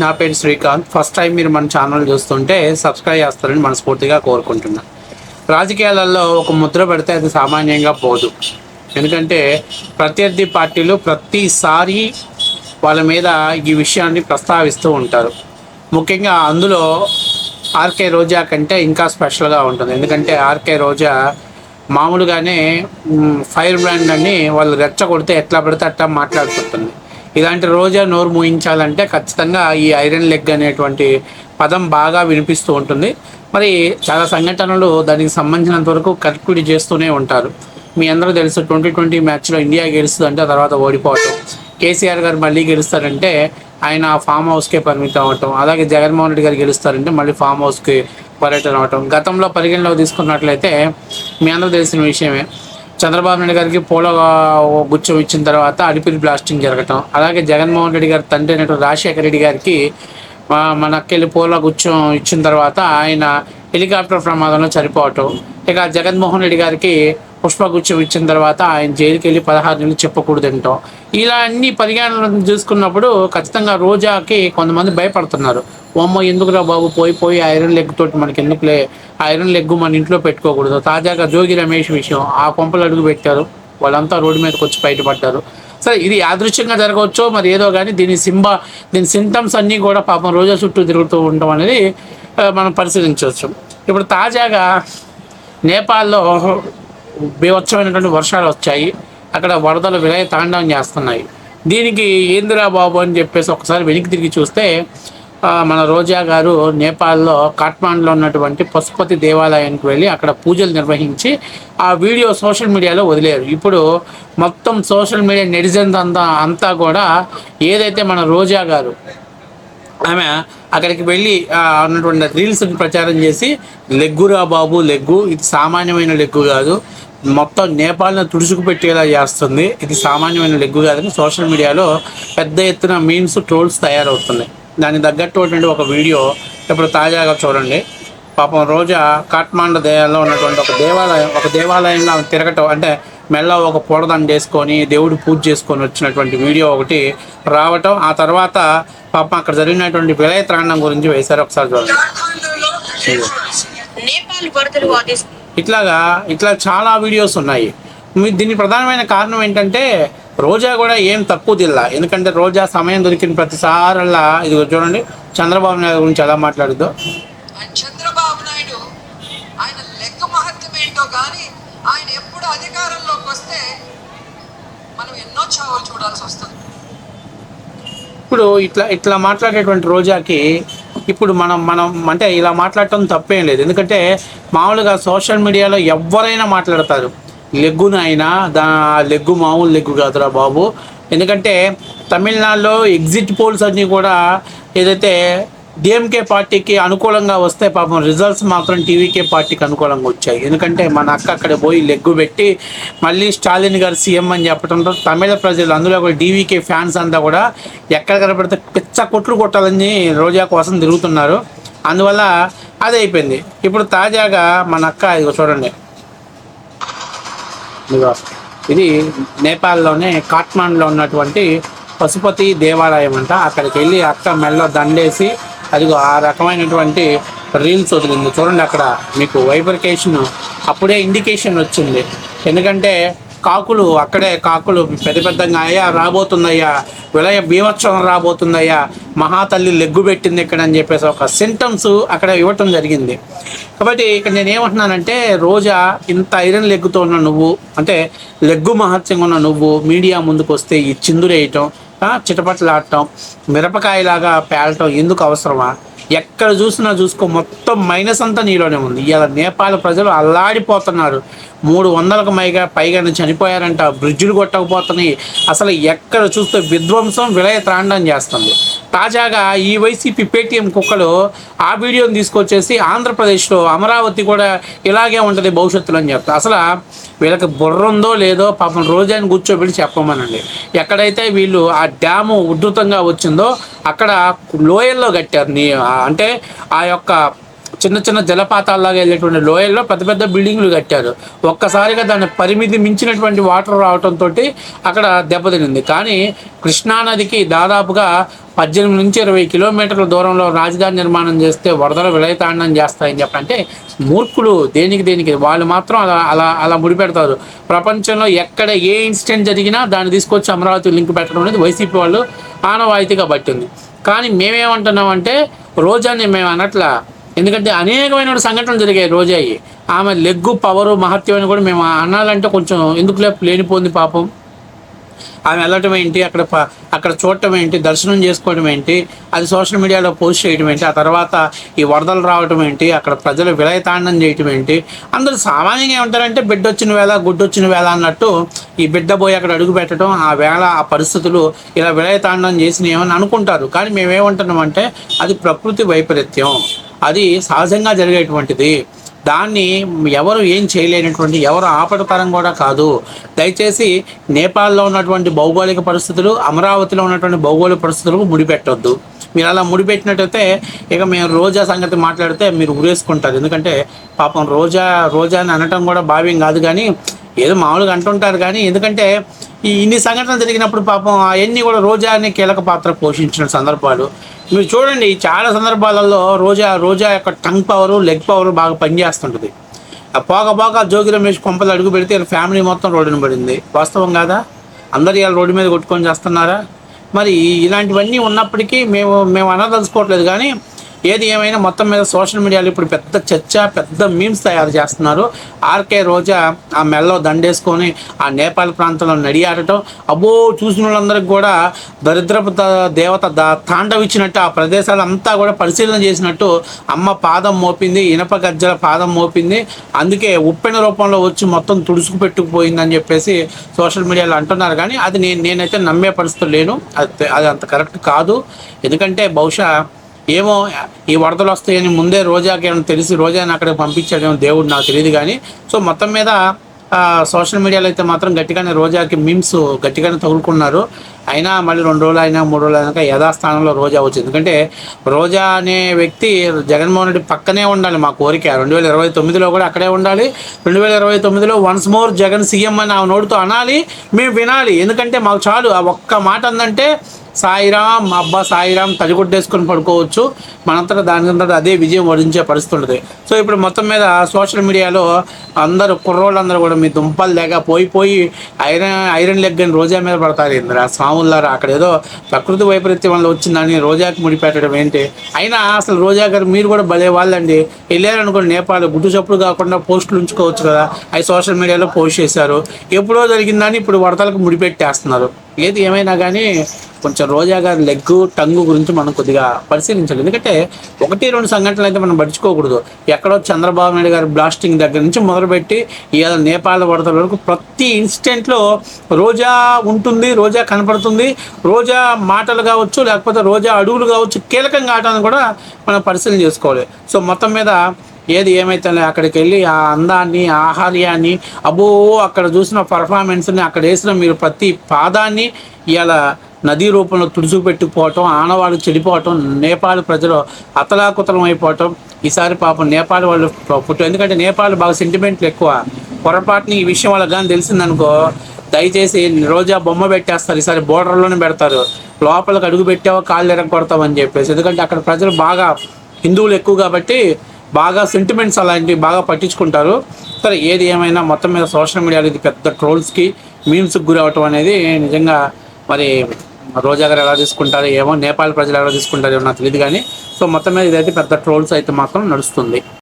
నా పేరు Srikanth. First time మీరు మన ఛానల్ చూస్తుంటే సబ్స్క్రైబ్ చేస్తారని మనస్ఫూర్తిగా కోరుకుంటున్నా. రాజకీయాలలో ఒక ముద్ర పెడితే అది సామాన్యంగా పోదు. ఎందుకంటే ప్రత్యర్థి పార్టీలు ప్రతిసారి వాళ్ళ మీద ఈ విషయాన్ని ప్రస్తావిస్తూ ఉంటారు. ముఖ్యంగా అందులో ఆర్కే రోజా కంటే ఇంకా స్పెషల్గా ఉంటుంది. ఎందుకంటే ఆర్కే రోజా మామూలుగానే ఫైర్ బ్రాండ్ అని వాళ్ళు రెచ్చగొడితే ఎట్లా పడితే అట్లా మాట్లాడుతుంటుంది. ఇలాంటి రోజా నోరు మూయించాలంటే ఖచ్చితంగా ఈ ఐరన్ లెగ్ అనేటువంటి పదం బాగా వినిపిస్తూ ఉంటుంది. మరి చాలా సంఘటనలు దానికి సంబంధించినంత వరకు కర్కుడి చేస్తూనే ఉంటారు. మీ అందరూ తెలుసు 2020 మ్యాచ్లో ఇండియా గెలుస్తుందంటే తర్వాత ఓడిపోవటం, కేసీఆర్ గారు మళ్ళీ గెలుస్తారంటే ఆయన ఫామ్ హౌస్కే పరిమితం అవటం, అలాగే జగన్మోహన్ రెడ్డి గారు గెలుస్తారంటే మళ్ళీ ఫామ్ హౌస్కి పర్యటన అవటం. గతంలో పరిగణలోకి తీసుకున్నట్లయితే మీ అందరూ తెలిసిన విషయమే, చంద్రబాబు నాయుడు గారికి పూల గుచ్చం ఇచ్చిన తర్వాత అడిపిరి బ్లాస్టింగ్ జరగటం, అలాగే జగన్మోహన్ రెడ్డి గారి తండ్రి అయినటువంటి రాజశేఖర రెడ్డి గారికి మనకెళ్ళి పూల గుచ్చం ఇచ్చిన తర్వాత ఆయన హెలికాప్టర్ ప్రమాదంలో చనిపోవటం, ఇక జగన్మోహన్ రెడ్డి గారికి పుష్పగుచ్చం ఇచ్చిన తర్వాత ఆయన జైలుకి వెళ్ళి 16 నెలలు చెప్పకూడదు అంటాం. ఇలా అన్ని పరిగణనలు చూసుకున్నప్పుడు ఖచ్చితంగా రోజాకి కొంతమంది భయపడుతున్నారు. ఓమ్మో ఎందుకురా బాబు, పోయి ఐరన్ లెగ్ తోటి మనకి ఎందుకులే, ఐరన్ లెగ్ మన ఇంట్లో పెట్టుకోకూడదు. తాజాగా జోగి రమేష్ విషయం, ఆ కొంపలు అడుగు పెట్టారు, వాళ్ళంతా రోడ్డు మీదకి వచ్చి బయటపడ్డారు. సరే, ఇది యాదృచ్ఛంగా జరగవచ్చో మరి ఏదో కానీ దీని సింటమ్స్ అన్నీ కూడా పాపం రోజా చుట్టూ తిరుగుతూ ఉండటం అనేది మనం పరిశీలించవచ్చు. ఇప్పుడు తాజాగా నేపాల్లో బీభత్సమైనటువంటి వర్షాలు వచ్చాయి. అక్కడ వరదలు విలయ తాండవం చేస్తున్నాయి. దీనికి ఏందిరా బాబు అని చెప్పేసి ఒకసారి వెనక్కి తిరిగి చూస్తే మన రోజా గారు నేపాల్లో కాఠ్మాండ్లో ఉన్నటువంటి పశుపతి దేవాలయానికి వెళ్ళి అక్కడ పూజలు నిర్వహించి ఆ వీడియో సోషల్ మీడియాలో వదిలేరు. ఇప్పుడు మొత్తం సోషల్ మీడియా నెటిజన్స్ అంతా కూడా ఏదైతే మన రోజా గారు ఆమె అక్కడికి వెళ్ళి ఉన్నటువంటి రీల్స్ని ప్రచారం చేసి లెగ్గురా బాబు లెగ్గు, ఇది సామాన్యమైన లెగ్గు కాదు, మొత్తం నేపాల్ని తుడుచుకు పెట్టేలా చేస్తుంది, ఇది సామాన్యమైన లెగ్గు కాదని సోషల్ మీడియాలో పెద్ద ఎత్తున మీమ్స్ ట్రోల్స్ తయారవుతున్నాయి. దానికి తగ్గట్టు ఒక వీడియో ఇప్పుడు తాజాగా చూడండి. పాపం రోజా కాఠ్మాండు దేవాలయంలో ఉన్నటువంటి ఒక దేవాలయంలో తిరగటం, అంటే మెల్ల ఒక పొడదండ వేసుకొని దేవుడు పూజ చేసుకొని వచ్చినటువంటి వీడియో ఒకటి రావటం, ఆ తర్వాత పాపం అక్కడ జరిగినటువంటి విలయ త్రాండం గురించి వేశారు. ఒకసారి చూడండి. ఇట్లా చాలా వీడియోస్ ఉన్నాయి. దీని ప్రధానమైన కారణం ఏంటంటే రోజా కూడా ఏం తక్కువ దిల్లా. ఎందుకంటే రోజా సమయం దొరికిన ప్రతిసారల్లా ఇది చూడండి చంద్రబాబు నాయుడు గురించి ఎలా మాట్లాడుద్దో. చంద్రబాబు నాయుడు ఆయన లెక్క మహత్యం ఏంటో కానీ ఆయన ఎప్పుడు అధికారంలోకి వస్తే మనం ఎన్నో చావులు చూడాల్సి వస్తుంది. ఇప్పుడు ఇట్లా మాట్లాడేటువంటి రోజాకి ఇప్పుడు మనం అంటే ఇలా మాట్లాడటం తప్పేం లేదు. ఎందుకంటే మామూలుగా సోషల్ మీడియాలో ఎవరైనా మాట్లాడతారు. లెగ్గున అయినా లెగ్గు మామూలు లెగ్గు కాదురా బాబు. ఎందుకంటే తమిళనాడులో ఎగ్జిట్ పోల్స్ అన్నీ కూడా ఏదైతే డిఎంకే పార్టీకి అనుకూలంగా వస్తే పాపం రిజల్ట్స్ మాత్రం టీవీకే పార్టీకి అనుకూలంగా వచ్చాయి. ఎందుకంటే మన అక్క అక్కడ పోయి లెగ్గు పెట్టి మళ్ళీ స్టాలిన్ గారు సీఎం అని చెప్పడంతో తమిళ ప్రజలు, అందులో కూడా డీవీకే ఫ్యాన్స్ అంతా కూడా ఎక్కడ కనపడితే పిచ్చ కొట్లు కొట్టాలని రోజా కోసం తిరుగుతున్నారు. అందువల్ల అది అయిపోయింది. ఇప్పుడు తాజాగా మన అక్క ఇదిగో చూడండి, ఇది నేపాల్లోనే కాఠ్మాండ్లో ఉన్నటువంటి పశుపతి దేవాలయం అంట. అక్కడికి వెళ్ళి అక్క మెల్లో దండేసి అదిగో ఆ రకమైనటువంటి రీల్స్ వదిలింది. చూడండి, అక్కడ మీకు వైబ్రికేషన్ అప్పుడే ఇండికేషన్ వచ్చింది. ఎందుకంటే కాకులు పెద్దగా అయ్యా రాబోతుందయ్యా, విలయ బీభత్సవం రాబోతుందయ్యా, మహాతల్లి లెగ్గు పెట్టింది ఇక్కడ అని చెప్పేసి ఒక సింటమ్స్ అక్కడ ఇవ్వటం జరిగింది. కాబట్టి ఇక్కడ నేను ఏమంటున్నానంటే రోజా ఇంత ఐరన్ లెగ్గుతో ఉన్న నువ్వు, అంటే లెగ్గు మహత్యంగా ఉన్న నువ్వు మీడియా ముందుకు వస్తే ఈ చిందురేయటం, చిటపట్లాడటం, మిరపకాయలాగా పేలటం ఎందుకు అవసరమా? ఎక్కడ చూసుకో, మొత్తం మైనస్ అంతా నీలోనే ఉంది. ఇలా నేపాల్ ప్రజలు అల్లాడిపోతున్నారు. 300కు పైగా చనిపోయారంట, బ్రిడ్జులు కొట్టకపోతున్నాయి. అసలు ఎక్కడ చూస్తే విధ్వంసం విలయ త్రాండం చేస్తుంది. తాజాగా ఈ వైసీపీ పేటీఎం కుక్కలు ఆ వీడియోని తీసుకొచ్చేసి ఆంధ్రప్రదేశ్లో అమరావతి కూడా ఇలాగే ఉంటుంది భవిష్యత్తులో అని చెప్తారు. అసలు వీళ్ళకి బుర్ర ఉందో లేదో పాపం రోజాని కూర్చోబెట్టి చెప్పమనండి. ఎక్కడైతే వీళ్ళు ఆ డ్యాము ఉధృతంగా వచ్చిందో అక్కడ లోయల్లో కట్టారు. అంటే ఆ యొక్క చిన్న చిన్న జలపాతాల్లాగా వెళ్ళేటువంటి లోయల్లో పెద్ద పెద్ద బిల్డింగ్లు కట్టారు. ఒక్కసారిగా దాని పరిమితి మించినటువంటి వాటర్ రావడంతో అక్కడ దెబ్బతినింది. కానీ కృష్ణానదికి దాదాపుగా 18 నుంచి 20 కిలోమీటర్ల దూరంలో రాజధాని నిర్మాణం చేస్తే వరదలు విలయతాండం చేస్తాయని చెప్పంటే మూర్ఖులు. దేనికి వాళ్ళు మాత్రం అలా అలా అలా ముడిపెడతారు. ప్రపంచంలో ఎక్కడ ఏ ఇన్సిడెంట్ జరిగినా దాన్ని తీసుకొచ్చి అమరావతి లింక్ పెట్టడం అనేది వైసీపీ వాళ్ళు ఆనవాయితీగా పట్టింది. కానీ మేమేమంటున్నామంటే రోజాని మేము అనట్లా. ఎందుకంటే అనేకమైన సంఘటనలు జరిగాయి రోజాయి. ఆమె లెగ్గు పవరు మహత్యం అని కూడా మేము అనాలంటే కొంచెం ఎందుకులే లేనిపోయింది పాపం. ఆమె వెళ్ళటం ఏంటి, అక్కడ చూడటం ఏంటి, దర్శనం చేసుకోవడం ఏంటి, అది సోషల్ మీడియాలో పోస్ట్ చేయడం ఏంటి, ఆ తర్వాత ఈ వరదలు రావడం ఏంటి, అక్కడ ప్రజలు విలయతాండం చేయటం ఏంటి. అందరూ సామాన్యంగా ఏమంటారంటే బిడ్డ వచ్చిన వేళ గుడ్డొచ్చిన వేళ అన్నట్టు ఈ బిడ్డ పోయి అక్కడ అడుగు పెట్టడం, ఆ వేళ ఆ పరిస్థితులు ఇలా విలయతాండం చేసినవి ఏమని అనుకుంటారు. కానీ మేమేమంటున్నామంటే అది ప్రకృతి వైపరీత్యం, అది సహజంగా జరిగేటువంటిది. దాన్ని ఎవరు ఏం చేయలేనటువంటి, ఎవరు ఆపడతరం కూడా కాదు. దయచేసి నేపాల్లో ఉన్నటువంటి భౌగోళిక పరిస్థితులు, అమరావతిలో ఉన్నటువంటి భౌగోళిక పరిస్థితులకు ముడిపెట్టొద్దు. మీరు అలా ముడిపెట్టినట్టయితే ఇక మేము రోజా సంగతి మాట్లాడితే మీరు ఉరేసుకుంటారు. ఎందుకంటే పాపం రోజా అని అనటం కూడా భావ్యం కాదు, కానీ ఏదో మామూలుగా అంటుంటారు. కానీ ఎందుకంటే ఇన్ని సంఘటనలు జరిగినప్పుడు పాపం అవన్నీ కూడా రోజాని కీలక పాత్ర పోషించిన సందర్భాలు మీరు చూడండి. చాలా సందర్భాలలో రోజా యొక్క టంగ్ పవరు, లెగ్ పవర్ బాగా పనిచేస్తుంటుంది. పోక జోగి రమేష్ కొంపలు అడుగు పెడితే ఫ్యామిలీ మొత్తం రోడ్డున పడింది. వాస్తవం కాదా? అందరు ఇలా రోడ్డు మీద కొట్టుకొని చేస్తున్నారా? మరి ఇలాంటివన్నీ ఉన్నప్పటికీ మేము అనదలుచుకోవట్లేదు. కానీ ఏది ఏమైనా మొత్తం మీద సోషల్ మీడియాలో ఇప్పుడు పెద్ద చర్చ, పెద్ద మీమ్స్ తయారు చేస్తున్నారు. ఆర్కే రోజా ఆ మెల్లో దండేసుకొని ఆ నేపాల్ ప్రాంతంలో నడియాడటం, అబ్బో చూసిన వాళ్ళందరికీ కూడా దరిద్రపు దేవత తాండవిచ్చినట్టు ఆ ప్రదేశాలంతా కూడా పరిశీలన చేసినట్టు అమ్మ పాదం మోపింది, ఇనప గజ్జల పాదం మోపింది, అందుకే ఉప్పెన రూపంలో వచ్చి మొత్తం తుడుచుకు పెట్టుకుపోయిందని చెప్పేసి సోషల్ మీడియాలో అంటున్నారు. కానీ అది నేనైతే నమ్మే పరిస్థితులు లేను. అది అంత కరెక్ట్ కాదు. ఎందుకంటే బహుశా ఏమో ఈ వరదలు వస్తాయని ముందే రోజాకి ఏమైనా తెలిసి రోజాని అక్కడికి పంపించాడేమో దేవుడు, నాకు తెలియదు. కానీ సో మొత్తం మీద సోషల్ మీడియాలో అయితే మాత్రం గట్టిగానే రోజాకి మీమ్స్ గట్టిగానే తగులుకున్నారు. అయినా మళ్ళీ 2 రోజులు అయినా 3 రోజులు అయినాక యథాస్థానంలో రోజా వచ్చింది. ఎందుకంటే రోజా అనే వ్యక్తి జగన్మోహన్ రెడ్డి పక్కనే ఉండాలి. మా కోరిక 2029లో కూడా అక్కడే ఉండాలి. 2029లో వన్స్ మోర్ జగన్ సీఎం అని ఆ నోటితో అనాలి, మేము వినాలి. ఎందుకంటే మాకు చాలు ఆ ఒక్క మాట అందంటే సాయిరామ్ అబ్బా సాయిరామ్ తడిగుడ్డేసుకొని పడుకోవచ్చు. మనంతటా దానికంతటా అదే విజయం వరించే పరిస్థితి ఉంటుంది. సో ఇప్పుడు మొత్తం మీద సోషల్ మీడియాలో అందరూ కుర్రోళ్ళందరూ కూడా మీ దుంపలు లేక పోయి ఐరన్ లెగ్ అని రోజా మీద పడతారు. ఇంద్ర స్వాములారా, అక్కడ ఏదో ప్రకృతి వైపరీత్యం వల్ల వచ్చిందని రోజాకి ముడిపెట్టడం ఏంటి? అయినా అసలు రోజా గారు మీరు కూడా భలే వాళ్ళండి. వెళ్ళారనుకోండి నేపాల్, గుడ్డు చప్పుడు కాకుండా పోస్టులు ఉంచుకోవచ్చు కదా, అవి సోషల్ మీడియాలో పోస్ట్ చేశారు. ఎప్పుడో జరిగిందని ఇప్పుడు వరదలకు ముడిపెట్టేస్తున్నారు. ఏది ఏమైనా కానీ కొంచెం రోజా గారి లెగ్గు టంగు గురించి మనం కొద్దిగా పరిశీలించాలి. ఎందుకంటే 1-2 సంఘటనలు అయితే మనం పడుచుకోకూడదు. ఎక్కడో చంద్రబాబు నాయుడు గారి బ్లాస్టింగ్ దగ్గర నుంచి మొదలుపెట్టి ఇవాళ నేపాల్ వరదల వరకు ప్రతి ఇన్సిడెంట్లో రోజా ఉంటుంది, రోజా కనపడుతుంది. రోజా మాటలు కావచ్చు, లేకపోతే రోజా అడుగులు కావచ్చు, కీలకంగా ఆటను కూడా మనం పరిశీలన చేసుకోవాలి. సో మొత్తం మీద ఏది ఏమైతే అక్కడికి వెళ్ళి ఆ అందాన్ని, ఆహార్యాన్ని, అబ్బో అక్కడ చూసిన పర్ఫార్మెన్స్ని, అక్కడ వేసిన మీరు ప్రతి పాదాన్ని ఇవాళ నదీ రూపంలో తుడుచుపెట్టుకుపోవటం, ఆనవాళ్ళు చెడిపోవటం, నేపాల్ ప్రజలు అతలాకుతలం అయిపోవటం. ఈసారి పాపం నేపాల్ వాళ్ళు ఎందుకంటే నేపాల్ బాగా సెంటిమెంట్లు ఎక్కువ. పొరపాటుని ఈ విషయం వాళ్ళకి కానీ తెలిసిందనుకో దయచేసి రోజా బొమ్మ పెట్టేస్తారు. ఈసారి బోర్డర్లోనే పెడతారు, లోపలికి అడుగు పెట్టావో కాళ్ళు ఎరగొడతామని చెప్పేసి. ఎందుకంటే అక్కడ ప్రజలు బాగా హిందువులు ఎక్కువ కాబట్టి బాగా సెంటిమెంట్స్ అలాంటివి బాగా పట్టించుకుంటారు. సరే ఏది ఏమైనా మొత్తం మీద సోషల్ మీడియాలో ఇది పెద్ద ట్రోల్స్కి, మీమ్స్కి గురి అవటం అనేది నిజంగా మరి రోజా గారు ఎలా తీసుకుంటారో ఏమో, నేపాల్ ప్రజలు ఎలా తీసుకుంటారో ఏమో నాకు తెలియదు. కానీ సో మొత్తం మీద ఇదైతే పెద్ద ట్రోల్స్ అయితే మాత్రం నడుస్తుంది.